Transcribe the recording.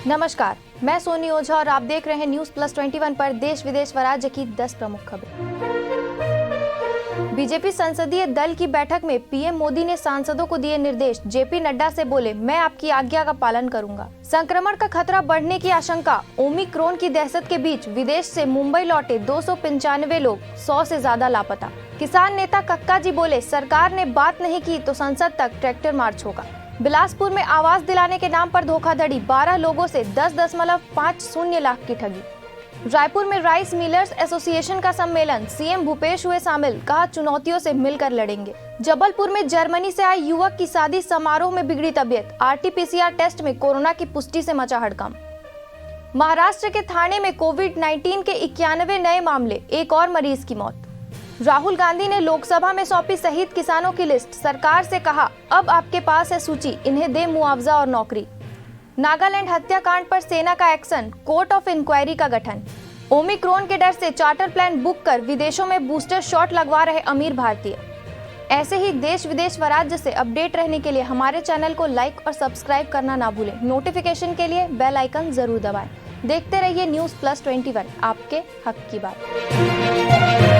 नमस्कार, मैं सोनी ओझा और आप देख रहे हैं न्यूज प्लस 21 पर देश विदेश व राज्य की 10 प्रमुख खबरें। बीजेपी संसदीय दल की बैठक में पीएम मोदी ने सांसदों को दिए निर्देश। जेपी नड्डा से बोले, मैं आपकी आज्ञा का पालन करूंगा। संक्रमण का खतरा बढ़ने की आशंका। ओमिक्रॉन की दहशत के बीच विदेश से मुंबई लौटे 295 लोग, 100 से ज्यादा लापता। किसान नेता कक्का जी बोले, सरकार ने बात नहीं की तो संसद तक ट्रैक्टर मार्च होगा। बिलासपुर में आवास दिलाने के नाम पर धोखाधड़ी, 12 लोगों से 10.50 लाख की ठगी। रायपुर में राइस मिलर्स एसोसिएशन का सम्मेलन, सीएम भूपेश हुए शामिल, कहा चुनौतियों से मिलकर लड़ेंगे। जबलपुर में जर्मनी से आए युवक की शादी समारोह में बिगड़ी तबीयत, आरटीपीसीआर टेस्ट में कोरोना की पुष्टि से मचा हड़कंप। महाराष्ट्र के थाने में कोविड-19 के 91 नए मामले, एक और मरीज की मौत। राहुल गांधी ने लोकसभा में सौंपी शहीद किसानों की लिस्ट, सरकार से कहा अब आपके पास है सूची, इन्हें दे मुआवजा और नौकरी। नागालैंड हत्याकांड पर सेना का एक्शन, कोर्ट ऑफ इंक्वायरी का गठन। ओमिक्रॉन के डर से चार्टर प्लान बुक कर विदेशों में बूस्टर शॉट लगवा रहे अमीर भारतीय। ऐसे ही देश विदेश व राज्य से अपडेट रहने के लिए हमारे चैनल को लाइक और सब्सक्राइब करना ना भूलें। नोटिफिकेशन के लिए बेल आइकन जरूर दबाएं। देखते रहिए न्यूज प्लस 21, आपके हक की बात।